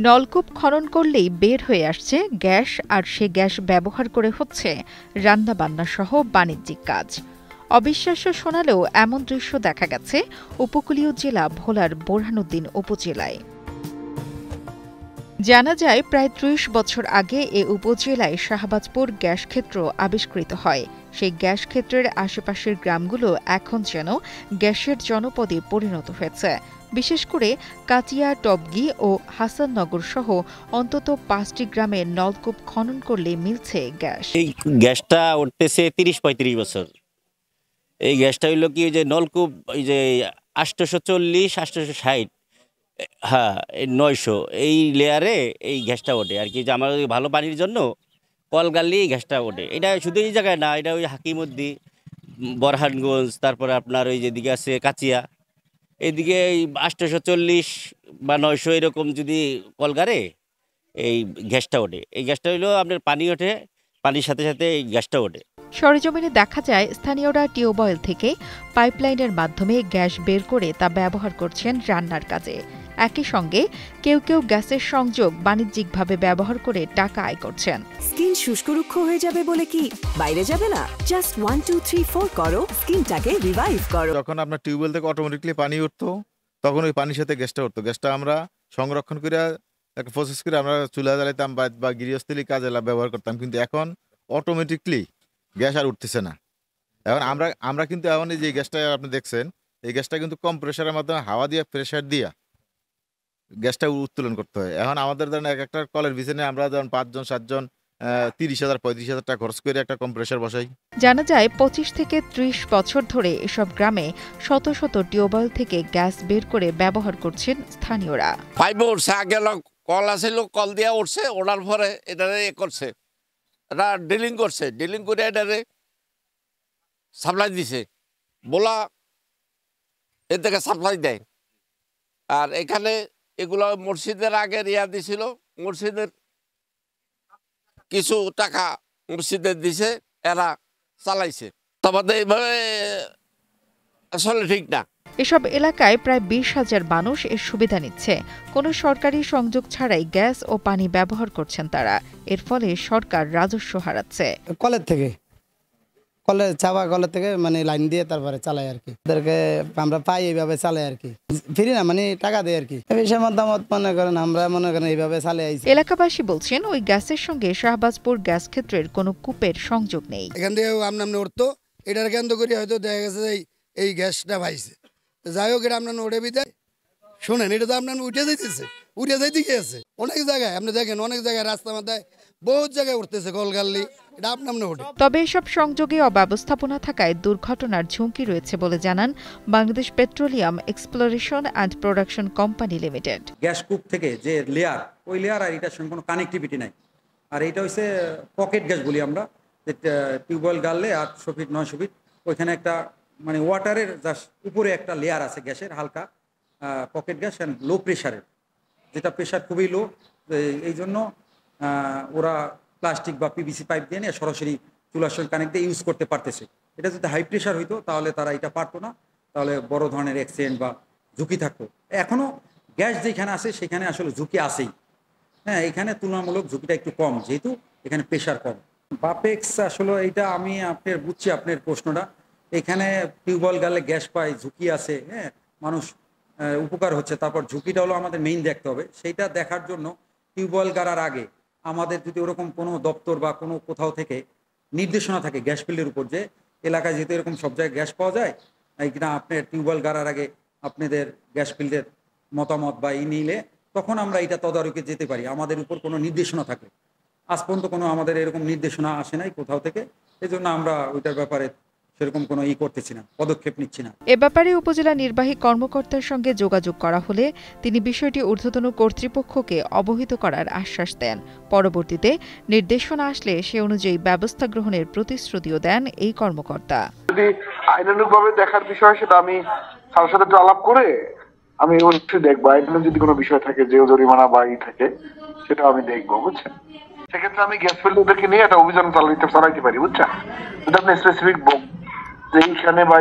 নলকূপ খনন করলেই বের হয়ে আসছে গ্যাস, আর সে গ্যাস ব্যবহার করে হচ্ছে রান্নাবান্না সহ বাণিজ্যিক কাজ। অবিশ্বাস্য শোনালেও এমন দৃশ্য দেখা গেছে উপকূলীয় জেলা ভোলার বোরহানুদ্দিন উপজেলায়। জানা যায়, প্রায় ৩০ বছর আগে এ উপজেলায় শাহবাজপুর গ্যাস ক্ষেত্র আবিষ্কৃত হয়। সেই গ্যাস ক্ষেত্রের আশেপাশের গ্রামগুলো এখন যেন গ্যাসের জনপদে পরিণত হয়েছে। বিশেষ করে কাটিয়া, টবগি ও হাসাননগর সহ অন্তত ৫টি গ্রামে নলকূপ খনন করলে মিলছে গ্যাস। এই গ্যাসটা উঠতেছে ৩০-৩৫ বছর। এই গ্যাসটা হইল কি, যে নলকূপ ওই যে ৮৪০, ৮৬০, হ্যাঁ ৯০০ এই লেয়ারে এই গ্যাসটা ওঠে আর কি। যে আমার ভালো পানির জন্য কল গাড়লে এই গ্যাসটা ওঠে। এটা শুধু এই জায়গায় না, এটা ওই হাকিমুদ্দি, বরহানগঞ্জ, তারপরে আপনার ওই যেদিকে আছে কাচিয়া, এইদিকে এই ৮৪০ বা ৯০০ এরকম যদি কলগারে এই গ্যাসটা ওঠে। এই গ্যাসটা হইলো আপনার পানি ওঠে, পানির সাথে সাথে এই গ্যাসটা ওঠে। সরেজমিনে দেখা যায়, স্থানীয়রা টিউবওয়েল থেকে পাইপলাইনের মাধ্যমে গ্যাস বের করে তা ব্যবহার করছেন রান্নার কাজে। একই সঙ্গে কেউ কেউ গ্যাসের সংযোগ বাণিজ্যিকভাবে ব্যবহার করে টাকা আয় করছেন। স্কিন শুষ্ক রুক্ষ হয়ে যাবে বলে কি বাইরে যাবে না? জাস্ট 1 2 3 4 করো, স্কিনটাকে রিভাইভ করো। যখন আপনার টিউবওয়েল থেকে অটোমেটিকলি পানি উঠতো, তখন ওই পানির সাথে গ্যাসটা উঠতো। গ্যাসটা আমরা সংরক্ষণ করে একটা প্রসেস করে আমরা চুলা জ্বালাইতাম বা গৃহস্থলী কাজে ব্যবহার করতাম। কিন্তু এখন অটোমেটিকলি গ্যাস আর উঠতেছে না। এখন আমরা কিন্তু এখন এই যে গ্যাসটা আপনি দেখছেন, এই গ্যাসটা কিন্তু কম প্রেশারের মাধ্যমে হাওয়া দিয়ে প্রেশার দিয়া গ্যাসটা উত্তোলন করতে হয়। এখন আমাদের ধরেন এক একটা কলের পিছনে আমরা যখন ৫ জন ৭ জন ৩০,০০০-৩৫,০০০ টাকা খরচ করে একটা কম্প্রেসার বসাই। জানা যায়, ২৫ থেকে ৩০ বছর ধরে এসব গ্রামে শত শত টিউবওয়েল থেকে গ্যাস বের করে ব্যবহার করছেন স্থানীয়রা। কল আসিল, কল দিয়ে উঠছে, ওঠার পরে এটারে করছে, এটা ডিলিং করছে, ডিলিং করে এটারে সাপ্লাই দিছে, বলা এর থেকে সাপ্লাই দেয়। আর এখানে এগুলো মসজিদের আগে রিয়া দিছিল, মসজিদের কিছু টাকা মসজিদে দিছে, এরা চালাইছে। তবে এইভাবে আসলে ঠিক না। এসব এলাকায় প্রায় ২০,০০০ মানুষ এর সুবিধা নিচ্ছে। কোনো সরকারি সংযোগ ছাড়াই গ্যাস ও পানি ব্যবহার করছেন তারা। এর ফলে সরকার রাজস্ব হারাচ্ছে। কলের থেকে কলের থেকে মানে লাইন দিয়ে তারপরে চালাই আর কি। ওদেরকে আমরা পাই এইভাবে চালাই আর কি, ফিরি না, মানে টাকা দেয় আর কি। বিষয় মতামত মনে করেন, আমরা মনে করেন এইভাবে চালাই আইছি। এলাকাবাসী বলছেন, ওই গ্যাসের সঙ্গে শাহবাজপুর গ্যাস ক্ষেত্রের কোনো কূপের সংযোগ নেই। এখান থেকে আমনামনে উঠতো, এটার কেন্দ্র করে হয়তো দেখা গেছে এই গ্যাসটা পাইছে। যাই হোক, এটা আপনার ওঠে বিদায় শোনেন, এটা তো আপনার উঠে যাইতে গিয়েছে অনেক জায়গায়। আপনি দেখেন অনেক জায়গায় রাস্তার মাথায় বহুত জায়গায় উঠতেছে কলগাল্লি, এটা আপনার ওঠে। তবে এসব সংযোগে অব্যবস্থাপনা থাকায় দুর্ঘটনার ঝুঁকি রয়েছে বলে জানান Bangladesh petroleum exploration and production company limited. Gas কূপ থেকে যে লেয়ার, ওই লেয়ার আর এটার সঙ্গে কোনো কানেক্টিভিটি নাই। আর এটা হচ্ছে পকেট গ্যাস বলি আমরা, যে টিউবওয়েল গাড়লে 800 ফিট 900 ফিট ওইখানে একটা মানে ওয়াটারের জাস্ট উপরে একটা লেয়ার আছে গ্যাসের, হালকা পকেট গ্যাস অ্যান্ড লো প্রেশারের, যেটা প্রেশার খুবই লো। এই জন্য ওরা প্লাস্টিক বা পিভিসি পাইপ দিয়ে নিয়ে সরাসরি চুলার সঙ্গে কানেক্ট দিয়ে ইউজ করতে পারতেছে। এটা যদি হাই প্রেশার হইতো তাহলে তারা এটা পারতো না, তাহলে বড় ধরনের অ্যাক্সিডেন্ট বা ঝুঁকি থাকতো। এখনও গ্যাস যেখানে আছে সেখানে আসলে ঝুঁকি আসেই। হ্যাঁ, এখানে তুলনামূলক ঝুঁকিটা একটু কম, যেহেতু এখানে প্রেশার কম। বাপেক্স আসলে এইটা আমি আপনার বুঝছি আপনার প্রশ্নটা। এখানে টিউবওয়েল গালে গ্যাস পায়, ঝুঁকি আছে, হ্যাঁ মানুষ উপকার হচ্ছে, তারপর ঝুঁকিটা হলো আমাদের মেইন দেখতে হবে। সেইটা দেখার জন্য টিউবওয়েল গাড়ার আগে আমাদের যদি ওরকম কোনো দপ্তর বা কোনো কোথাও থেকে নির্দেশনা থাকে গ্যাস ফিল্ডের উপর, যে এলাকায় যেহেতু এরকম সব জায়গায় গ্যাস পাওয়া যায়, কিনা আপনার টিউবওয়েল গাড়ার আগে আপনাদের গ্যাস ফিল্ডের মতামত বা নিলে তখন আমরা এটা তদারকে যেতে পারি, আমাদের উপর কোনো নির্দেশনা থাকে। আজ পর্যন্ত কোনো আমাদের এরকম নির্দেশনা আসে নাই কোথাও থেকে, এই জন্য আমরা ওইটার ব্যাপারে সেরকম কোনো করতেছি না, পদক্ষেপ নিচ্ছি না। এ ব্যাপারে উপজেলা নির্বাহী কর্মকর্তার সঙ্গে যোগাযোগ করা হলে তিনি বিষয়টি ঊর্ধ্বতন কর্তৃপক্ষকে অবহিত করার আশ্বাস দেন। পরবর্তীতে নির্দেশনা আসলে সে অনুযায়ী ব্যবস্থা গ্রহণের প্রতিশ্রুতিও দেন এই কর্মকর্তা। যদি আইনানুগভাবে দেখার বিষয়, সেটা আমি তার সাথে একটু আলাপ করে আমি অবশ্যই দেখবো। আইনানুগ যদি কোনো বিষয় থাকে, যে জরিমানা বা থাকে, সেটা আমি দেখবো, বুঝছেন। সেক্ষেত্রে আমি গ্যাস ফিল্ডারদেরকে নিয়ে একটা অভিযান চালাইতে পারি, বুঝছেন। যদি আপনি স্পেসিফিক এইখানে বা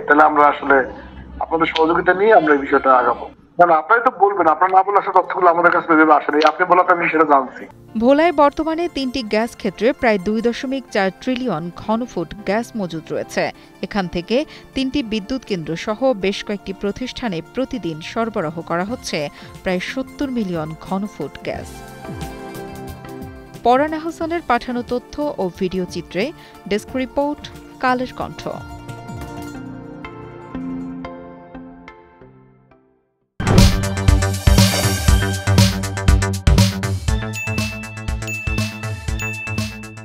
তাহলে আমরা আসলে আপনাদের সহযোগিতা নিয়ে আমরা এই বিষয়টা আগাবো। না আপনারা তো বলবেন, আপনারা না বলে আসলে তথ্যগুলো আমাদের কাছে ভেবে আসেন, আপনি বলাতে আমি সেটা জানছি। ভোলায় বর্তমানে 3টি গ্যাস ক্ষেত্রে প্রায় 2.4 ট্রিলিয়ন ঘনফুট গ্যাস মজুদ রয়েছে। এখান থেকে 3টি বিদ্যুৎ কেন্দ্র সহ বেশ কয়েকটি প্রতিষ্ঠানে প্রতিদিন সরবরাহ করা হচ্ছে প্রায় 70 মিলিয়ন ঘনফুট গ্যাস। পরান আহসানের পাঠানো তথ্য ও ভিডিও চিত্রে ডেস্ক রিপোর্ট, কালের কণ্ঠ।